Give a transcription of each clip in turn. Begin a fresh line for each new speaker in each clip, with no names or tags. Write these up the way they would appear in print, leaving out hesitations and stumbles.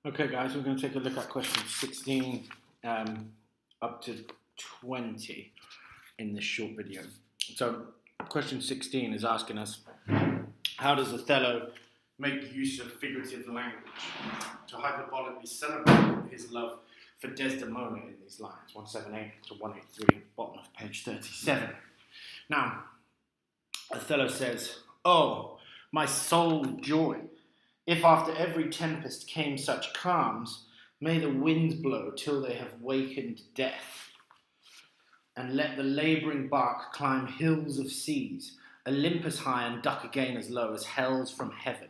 Okay, guys, we're going to take a look at question 16 up to 20 in this short video. So, question 16 is asking us, how does Othello make use of figurative language to hyperbolically celebrate his love for Desdemona in these lines, 178 to 183, bottom of page 37. Now, Othello says, "Oh, my sole joy! If after every tempest came such calms, may the winds blow till they have wakened death, and let the labouring bark climb hills of seas, Olympus high and duck again as low as hells from heaven.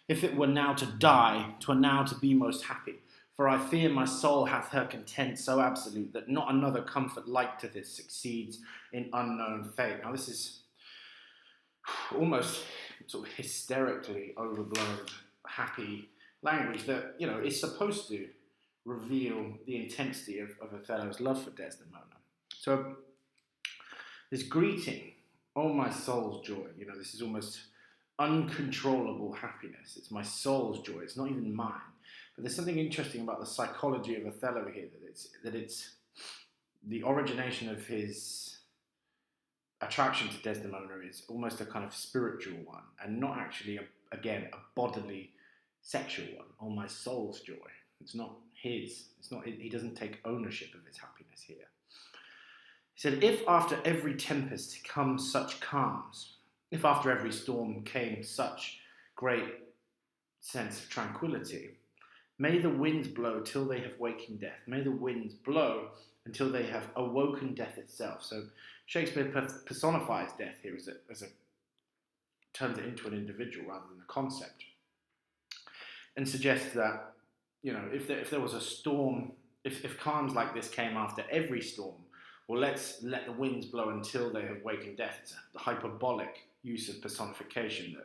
If it were now to die, 'twere now to be most happy, for I fear my soul hath her content so absolute that not another comfort like to this succeeds in unknown fate." Now this is almost sort of hysterically overblown, happy language that, is supposed to reveal the intensity of Othello's love for Desdemona. So this greeting, "Oh, my soul's joy," this is almost uncontrollable happiness. It's my soul's joy. It's not even mine. But there's something interesting about the psychology of Othello here, that it's the origination of his attraction to Desdemona is almost a kind of spiritual one, and not actually, a bodily, sexual one. "Oh, my soul's joy." It's not his. He doesn't take ownership of his happiness here. He said, "If after every tempest come such calms, if after every storm came such great sense of tranquility, may the winds blow till they have wakened death." May the winds blow until they have awoken death itself. So Shakespeare personifies death here turns it into an individual rather than a concept, and suggests that, if there was a storm, if calms like this came after every storm, well, let's let the winds blow until they have wakened death. It's the hyperbolic use of personification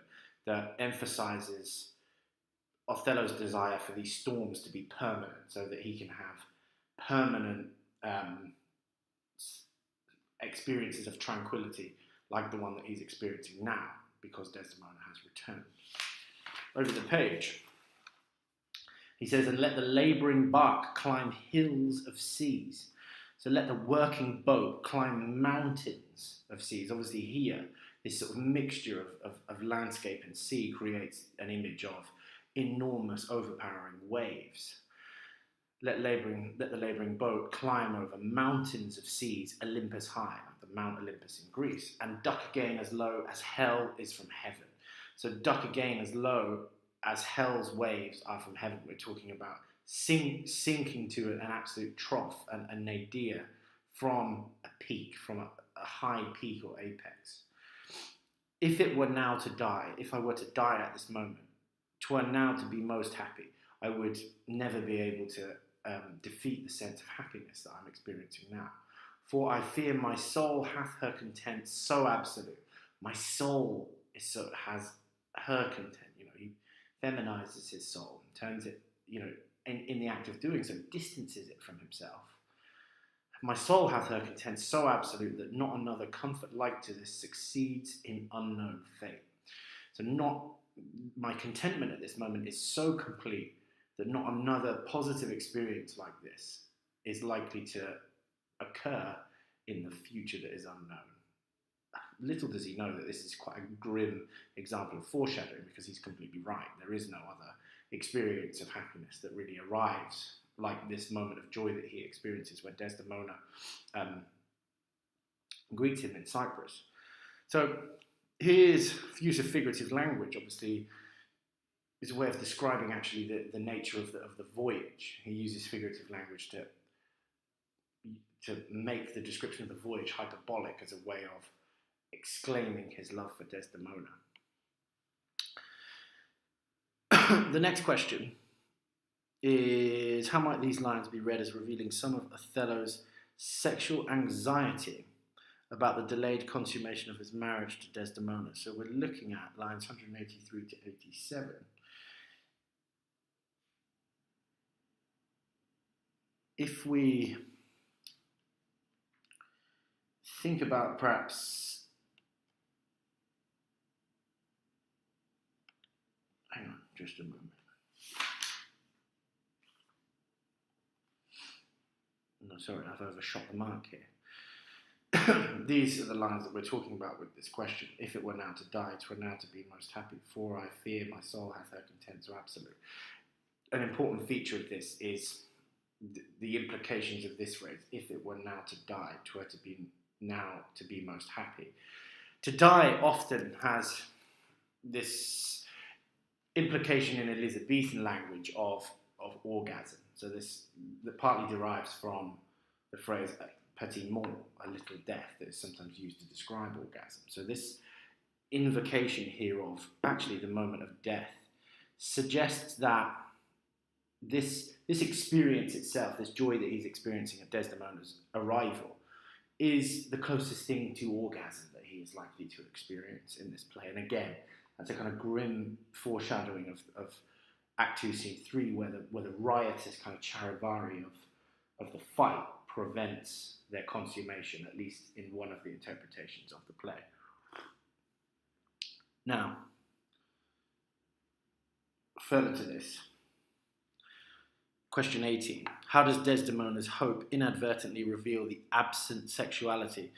that emphasizes Othello's desire for these storms to be permanent, so that he can have permanent experiences of tranquility like the one that he's experiencing now, because Desdemona has returned. Over the page, he says, "And let the labouring bark climb hills of seas." So let the working boat climb mountains of seas. Obviously here, this sort of mixture of landscape and sea creates an image of enormous, overpowering waves. Let the labouring boat climb over mountains of seas, Olympus high, like the Mount Olympus in Greece, and duck again as low as hell is from heaven. So duck again as low as hell's waves are from heaven. We're talking about sinking to an absolute trough, a nadir, from a peak, from a high peak or apex. "If it were now to die, if I were to die at this moment, 'twere now to be most happy. I would never be able to defeat the sense of happiness that I'm experiencing now. For I fear my soul hath her content so absolute." My soul has her content. He feminizes his soul, turns it, in the act of doing so, distances it from himself. "My soul hath her content so absolute that not another comfort like to this succeeds in unknown fate." So my contentment at this moment is so complete that not another positive experience like this is likely to occur in the future that is unknown. Little does he know that this is quite a grim example of foreshadowing, because he's completely right. There is no other experience of happiness that really arrives like this moment of joy that he experiences when Desdemona greets him in Cyprus. So his use of figurative language, obviously, is a way of describing actually the nature of the voyage. He uses figurative language to make the description of the voyage hyperbolic, as a way of exclaiming his love for Desdemona. The next question is, how might these lines be read as revealing some of Othello's sexual anxiety about the delayed consummation of his marriage to Desdemona? So we're looking at lines 183 to 87. If we think about perhaps, hang on just a moment. sorry, I've overshot the mark here. These are the lines that we're talking about with this question. If it were now to die, 'twere now to be most happy. For I fear my soul hath her content so absolute. An important feature of this is the implications of this phrase. If it were now to die, 'twere to be now to be most happy. To die often has this implication in Elizabethan language of orgasm. So this that partly derives from the phrase petit mort, a little death, that is sometimes used to describe orgasm. So this invocation here of actually the moment of death suggests that this experience itself, this joy that he's experiencing at Desdemona's arrival, is the closest thing to orgasm that he is likely to experience in this play. And again, that's a kind of grim foreshadowing of Act 2, Scene 3, where the riotous kind of charivari of the fight prevents their consummation, at least in one of the interpretations of the play. Now, further to this, question 18. How does Desdemona's hope inadvertently reveal the absent sexuality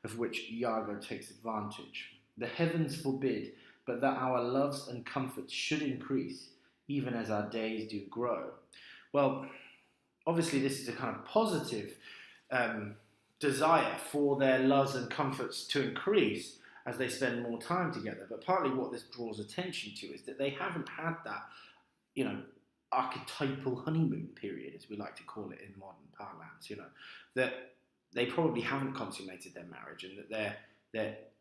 of which Iago takes advantage? The heavens forbid, but that our loves and comforts should increase, even as our days do grow. Well, obviously this is a kind of positive desire for their loves and comforts to increase as they spend more time together. But partly what this draws attention to is that they haven't had that, archetypal honeymoon period, as we like to call it in modern parlance. That they probably haven't consummated their marriage, and that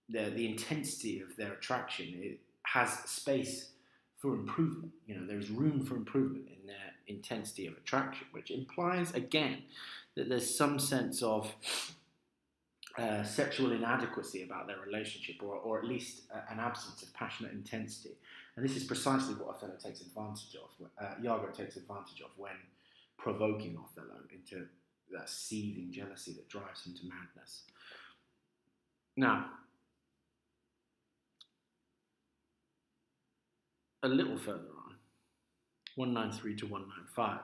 the intensity of their attraction has space for improvement. There's room for improvement in their intensity of attraction, which implies again that there's some sense of sexual inadequacy about their relationship, or at least an absence of passionate intensity. And this is precisely what Othello takes advantage of, Iago takes advantage of when provoking Othello into that seething jealousy that drives him to madness. Now, a little further on, 193 to 195,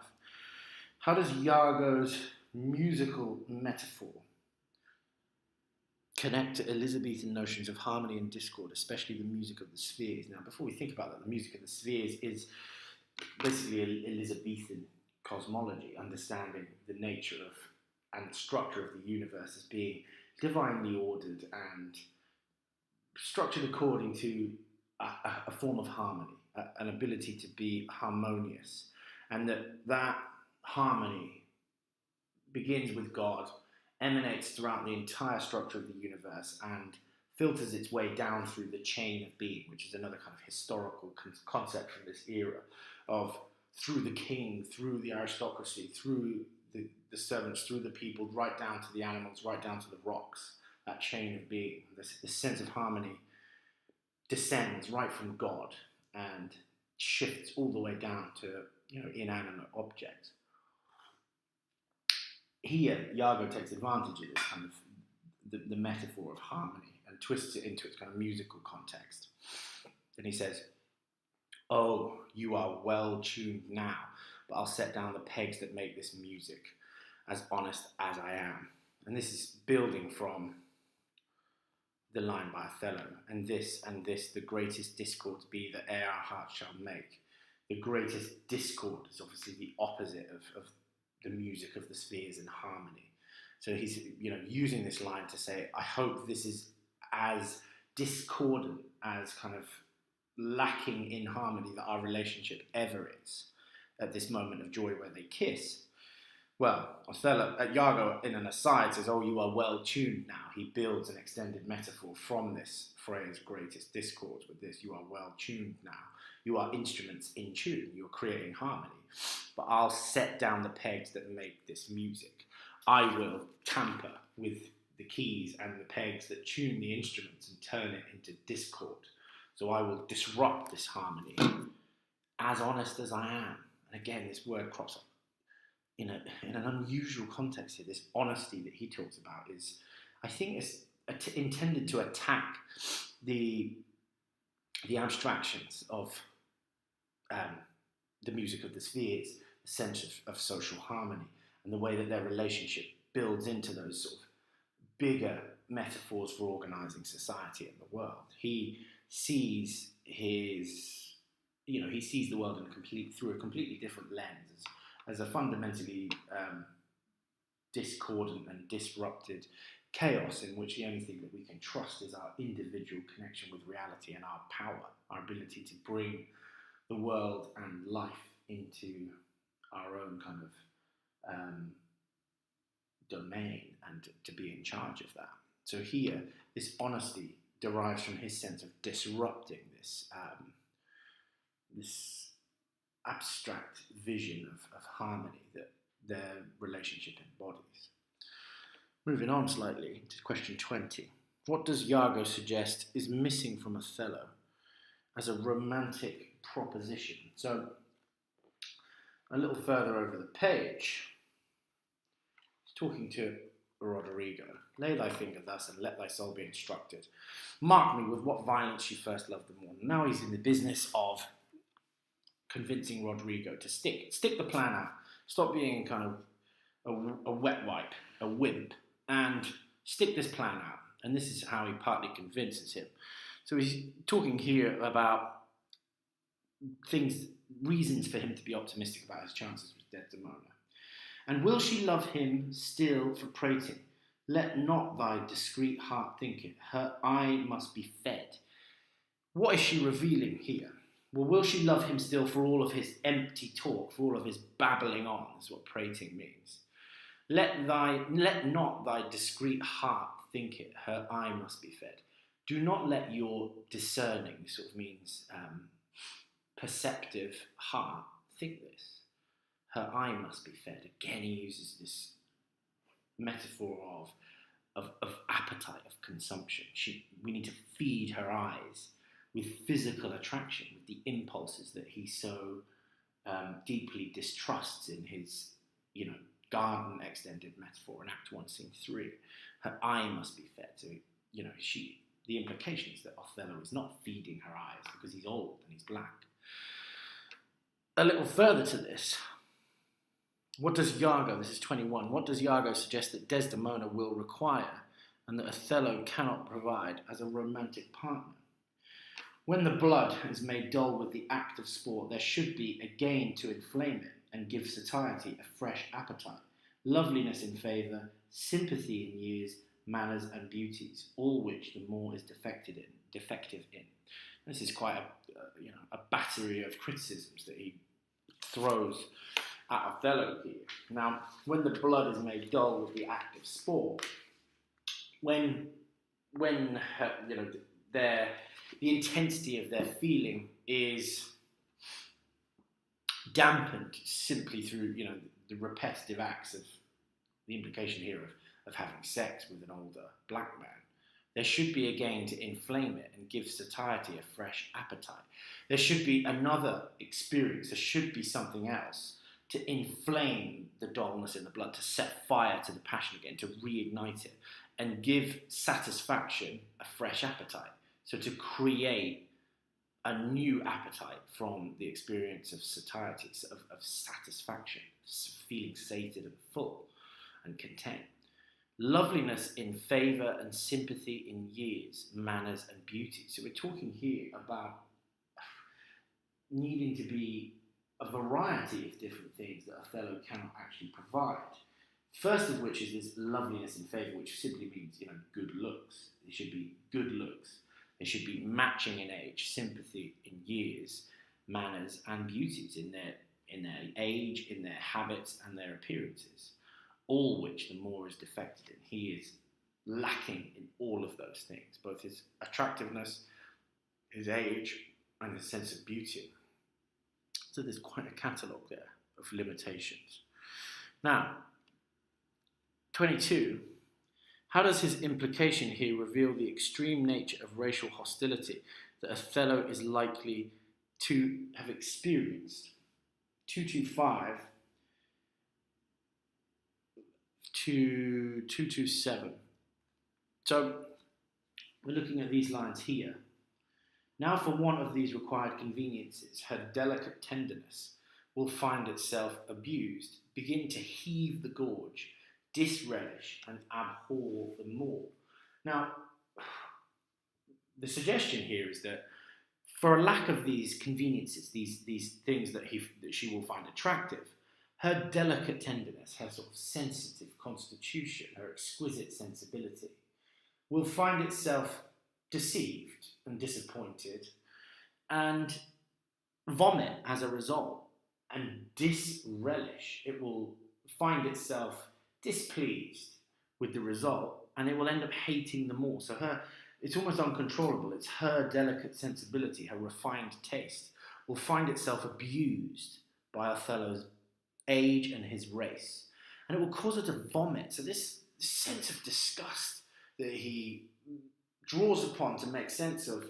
how does Iago's musical metaphor connect to Elizabethan notions of harmony and discord, especially the music of the spheres? Now, before we think about that, the music of the spheres is basically Elizabethan cosmology, understanding the nature of and the structure of the universe as being divinely ordered and structured according to a form of harmony, an ability to be harmonious, and that harmony begins with God, emanates throughout the entire structure of the universe, and filters its way down through the chain of being, which is another kind of historical concept from this era of through the king, through the aristocracy, through the servants, through the people, right down to the animals, right down to the rocks, that chain of being. This sense of harmony descends right from God and shifts all the way down to inanimate objects. Here, Iago takes advantage of this kind of the metaphor of harmony and twists it into its kind of musical context. And he says, "Oh, you are well tuned now, but I'll set down the pegs that make this music, as honest as I am." And this is building from the line by Othello, and this, the greatest discords be that e'er our hearts shall make. The greatest discord is obviously the opposite of the music of the spheres and harmony. So he's using this line to say, I hope this is as discordant, as kind of lacking in harmony that our relationship ever is at this moment of joy where they kiss. Well, Othello, Iago, in an aside, says, "Oh, you are well tuned now." He builds an extended metaphor from this phrase, greatest discords, with this, you are well tuned now. You are instruments in tune. You're creating harmony. But I'll set down the pegs that make this music. I will tamper with the keys and the pegs that tune the instruments and turn it into discord. So I will disrupt this harmony, as honest as I am. And again, this word crops up in an unusual context here. This honesty that he talks about is, I think, is intended to attack the abstractions of the music of the spheres, the sense of social harmony, and the way that their relationship builds into those sort of bigger metaphors for organising society and the world. He sees he sees the world through a completely different lens, as a fundamentally discordant and disrupted chaos in which the only thing that we can trust is our individual connection with reality and our power, our ability to bring the world and life into our own kind of domain and to be in charge of that. So here, this honesty derives from his sense of disrupting this abstract vision of harmony that their relationship embodies. Moving on slightly to question 20. What does Iago suggest is missing from Othello as a romantic proposition? So, a little further over the page, he's talking to Roderigo. Lay thy finger thus and let thy soul be instructed. Mark me with what violence you first loved them all. Now he's in the business of convincing Roderigo to stick the plan out. Stop being kind of a wet wipe, a wimp, and stick this plan out. And this is how he partly convinces him. So he's talking here about reasons for him to be optimistic about his chances with Desdemona. And will she love him still for prating? Let not thy discreet heart think it. Her eye must be fed. What is she revealing here? Well, will she love him still for all of his empty talk, for all of his babbling on, is what prating means. Let not thy discreet heart think it. Her eye must be fed. Do not let your discerning, this sort of means perceptive heart, think this. Her eye must be fed. Again, he uses this metaphor of appetite, of consumption. We need to feed her eyes with physical attraction, with the impulses that he so deeply distrusts in his, garden extended metaphor in Act 1, Scene 3. Her eye must be fed. So, the implication is that Othello is not feeding her eyes because he's old and he's black. A little further to this, what does Iago, this is 21, what does Iago suggest that Desdemona will require and that Othello cannot provide as a romantic partner? When the blood is made dull with the act of sport, there should be a gain to inflame it and give satiety a fresh appetite, loveliness in favour, sympathy in years, manners and beauties, all which the more is defective in. This is quite a battery of criticisms that he throws at Othello here. Now, when the blood is made dull with the act of sport, when the intensity of their feeling is dampened simply through the repetitive acts of the implication here of having sex with an older black man, there should be a gain to inflame it and give satiety a fresh appetite. There should be another experience, there should be something else to inflame the dullness in the blood, to set fire to the passion again, to reignite it, and give satisfaction a fresh appetite. So to create a new appetite from the experience of satiety, of satisfaction, feeling sated and full and content. Loveliness in favour and sympathy in years, manners and beauty. So we're talking here about needing to be a variety of different things that Othello cannot actually provide. First of which is this loveliness in favour, which simply means, good looks. They should be good looks. They should be matching in age, sympathy in years, manners and beauties in their age, in their habits and their appearances. All which the Moor is defected in. He is lacking in all of those things, both his attractiveness, his age, and his sense of beauty. So there's quite a catalogue there of limitations. Now, 22. How does his implication here reveal the extreme nature of racial hostility that Othello is likely to have experienced? 225 to 227. So we're looking at these lines here. Now for one of these required conveniences, her delicate tenderness, will find itself abused, begin to heave the gorge, disrelish, and abhor the more. Now, the suggestion here is that for a lack of these conveniences, these things that she will find attractive, her delicate tenderness, her sort of sensitive constitution, her exquisite sensibility, will find itself deceived and disappointed and vomit as a result and disrelish. It will find itself displeased with the result and it will end up hating the more. So it's almost uncontrollable. It's her delicate sensibility, her refined taste will find itself abused by Othello's age and his race. And it will cause her to vomit. So this sense of disgust that he draws upon to make sense of,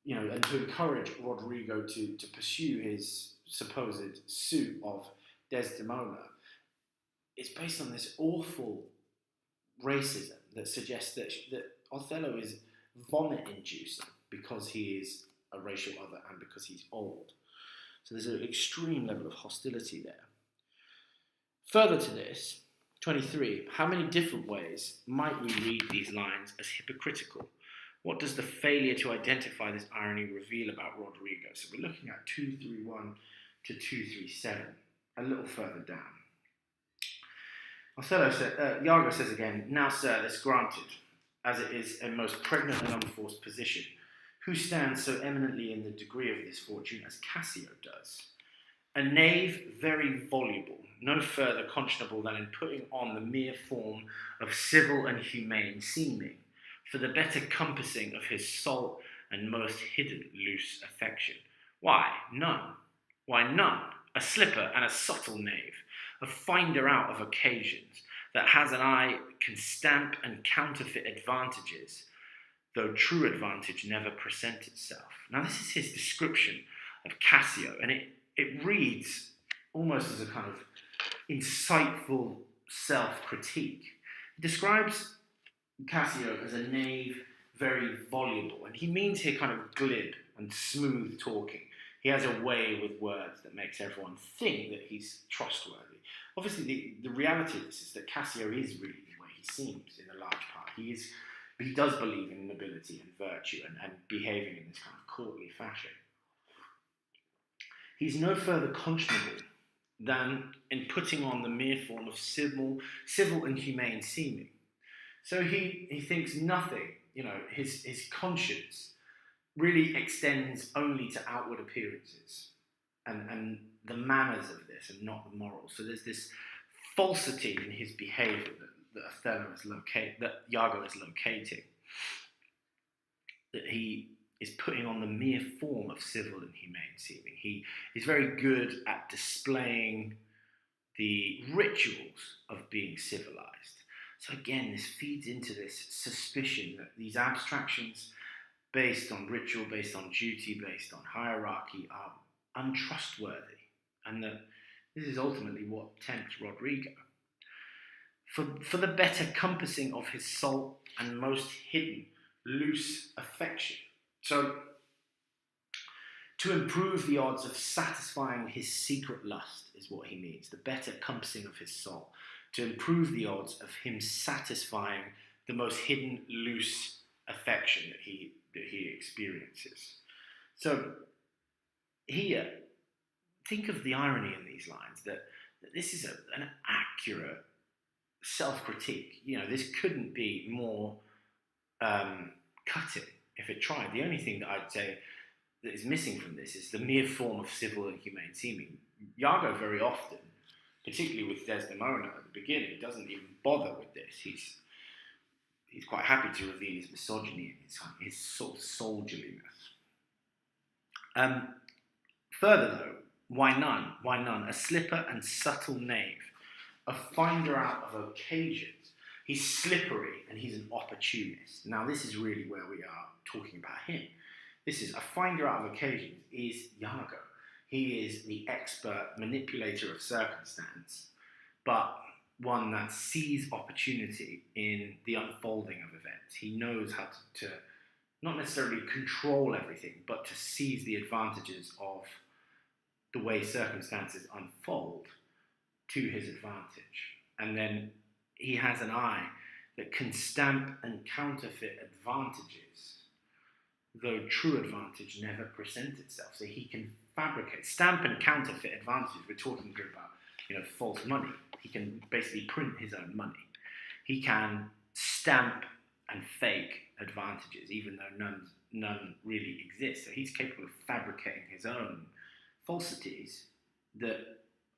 and to encourage Rodrigo to pursue his supposed suit of Desdemona, is based on this awful racism that suggests that Othello is vomit-inducing because he is a racial other and because he's old. So there's an extreme level of hostility there. Further to this, 23, how many different ways might we read these lines as hypocritical? What does the failure to identify this irony reveal about Rodrigo? So we're looking at 231 to 237, a little further down. Iago says again, now, sir, this granted, as it is a most pregnant and unforced position, who stands so eminently in the degree of this fortune as Cassio does? A knave very voluble, no further conscionable than in putting on the mere form of civil and humane seeming, for the better compassing of his salt and most hidden loose affection. Why, none. Why, none. A slipper and a subtle knave, a finder out of occasions, that has an eye can stamp and counterfeit advantages, though true advantage never present itself. Now this is his description of Cassio, and it reads almost as a kind of insightful self-critique. He describes Cassio as a knave very voluble, and he means here kind of glib and smooth talking. He has a way with words that makes everyone think that he's trustworthy. Obviously, the reality of this is that Cassio is really the way he seems in a large part. He does believe in nobility and virtue and behaving in this kind of courtly fashion. He's no further conscionable than in putting on the mere form of civil and humane seeming. So he thinks nothing, his conscience really extends only to outward appearances and the manners of this and not the morals. So there's this falsity in his behaviour that Iago is locating, that he is putting on the mere form of civil and humane seeming. He is very good at displaying the rituals of being civilized. So again, this feeds into this suspicion that these abstractions based on ritual, based on duty, based on hierarchy are untrustworthy, and that this is ultimately what tempts Rodrigo. For the better compassing of his salt and most hidden loose affection. So, to improve the odds of satisfying his secret lust is what he means, the better compassing of his soul. To improve the odds of him satisfying the most hidden loose affection that he experiences. So, here, think of the irony in these lines, that this is an accurate self-critique. This couldn't be more cutting if it tried. The only thing that I'd say that is missing from this is the mere form of civil and humane seeming. Iago very often, particularly with Desdemona at the beginning, doesn't even bother with this. He's quite happy to reveal his misogyny and his sort of soldierliness. Further though, why none? Why none? A slipper and subtle knave, a finder out of occasions. He's slippery and he's an opportunist. Now this is really where we are talking about him. This is a finder out of occasions is Iago. He is the expert manipulator of circumstance, but one that sees opportunity in the unfolding of events. He knows how to not necessarily control everything, but to seize the advantages of the way circumstances unfold to his advantage. And then he has an eye that can stamp and counterfeit advantages, though true advantage never presents itself. So he can fabricate, stamp and counterfeit advantages. We're talking here about, false money. He can basically print his own money. He can stamp and fake advantages, even though none really exist. So he's capable of fabricating his own falsities that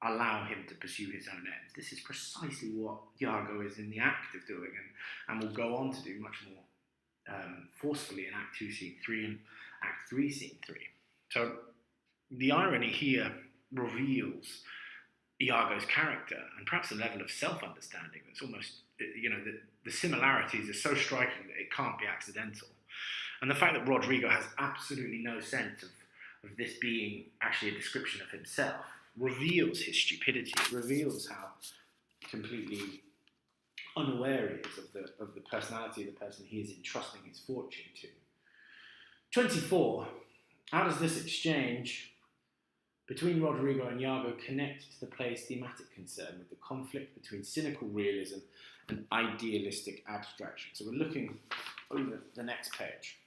allow him to pursue his own ends. This is precisely what Iago is in the act of doing, and will go on to do much more forcefully in Act 2, Scene 3, and Act 3, Scene 3. So the irony here reveals Iago's character and perhaps a level of self-understanding that's almost, the similarities are so striking that it can't be accidental. And the fact that Rodrigo has absolutely no sense of this being actually a description of himself reveals his stupidity. It reveals how completely unaware he is of the personality of the person he is entrusting his fortune to. 24. How does this exchange between Rodrigo and Iago connect to the play's thematic concern with the conflict between cynical realism and idealistic abstraction? So we're looking over the next page.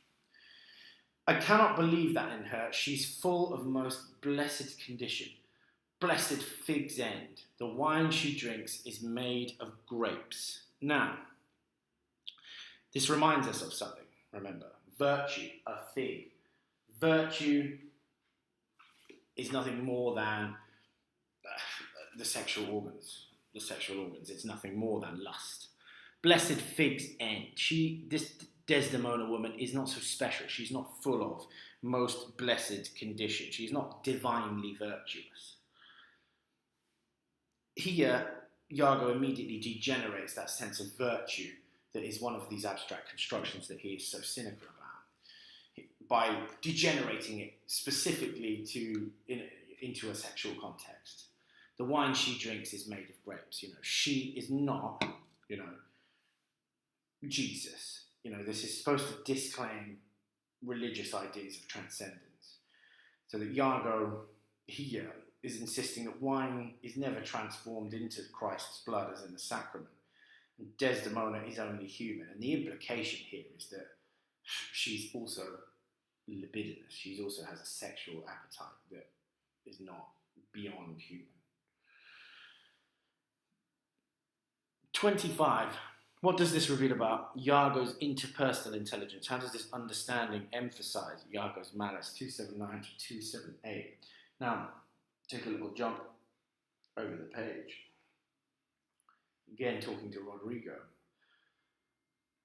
I cannot believe that in her she's full of most blessed condition, blessed fig's end. The wine she drinks is made of grapes. Now, this reminds us of something, remember. Virtue, a fig. Virtue is nothing more than the sexual organs. It's nothing more than lust. Blessed fig's end. This Desdemona woman is not so special. She's not full of most blessed condition. She's not divinely virtuous. Here, Iago immediately degenerates that sense of virtue that is one of these abstract constructions that he is so cynical about, by degenerating it specifically into a sexual context. The wine she drinks is made of grapes. She is not, Jesus. This is supposed to disclaim religious ideas of transcendence. So that Iago here is insisting that wine is never transformed into Christ's blood as in the sacrament. And Desdemona is only human. And the implication here is that she's also libidinous. She also has a sexual appetite that is not beyond human. 25. What does this reveal about Iago's interpersonal intelligence? How does this understanding emphasize Iago's malice? 279 to 278. Now, take a little jump over the page. Again, talking to Rodrigo.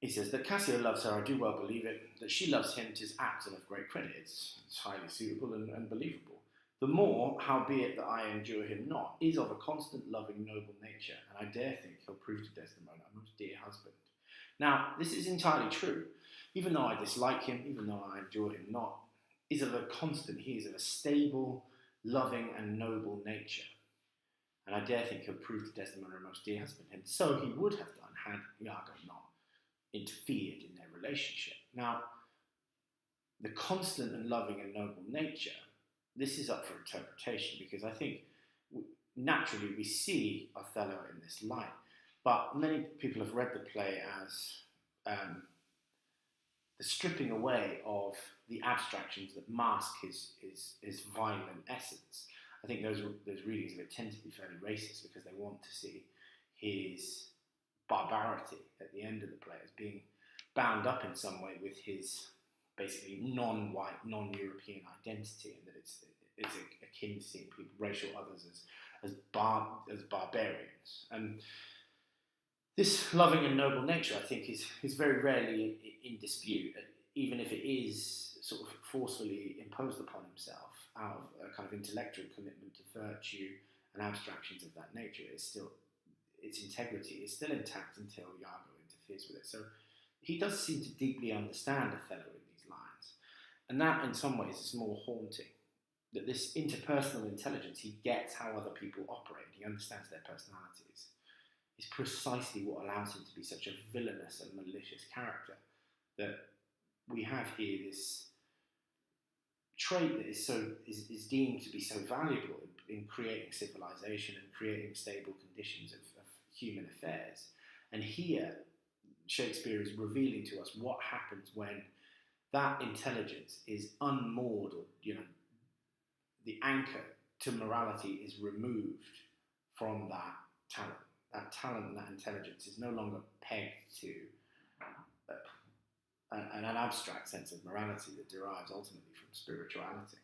He says that Cassio loves her, I do well believe it. That she loves him, 'tis apt and of great credit. It's highly suitable and believable. The more, howbeit that I endure him not, is of a constant, loving, noble nature, and I dare think he'll prove to Desdemona a most dear husband. Now, this is entirely true. Even though I dislike him, even though I endure him not, is of a constant, he is of a stable, loving, and noble nature. And I dare think he'll prove to Desdemona a most dear husband. And so he would have done had Iago not interfered in their relationship. Now, the constant and loving and noble nature, this is up for interpretation, because I think naturally we see Othello in this light, but many people have read the play as the stripping away of the abstractions that mask his violent essence. I think those readings of it tend to be fairly racist, because they want to see his barbarity at the end of the play as being bound up in some way with his basically non-white, non-European identity, and that it's akin to seeing people, racial others, as barbarians. And this loving and noble nature, I think, is very rarely in dispute, even if it is sort of forcefully imposed upon himself out of a kind of intellectual commitment to virtue and abstractions of that nature. Its integrity is still intact until Iago interferes with it. So he does seem to deeply understand Othello in these lines. And that, in some ways, is more haunting. That this interpersonal intelligence, he gets how other people operate, he understands their personalities, is precisely what allows him to be such a villainous and malicious character. That we have here this trait that is deemed to be so valuable in creating civilization and creating stable conditions of human affairs. And here, Shakespeare is revealing to us what happens when that intelligence is unmoored, or the anchor to morality is removed from that talent. That talent and that intelligence is no longer pegged to an abstract sense of morality that derives ultimately from spirituality.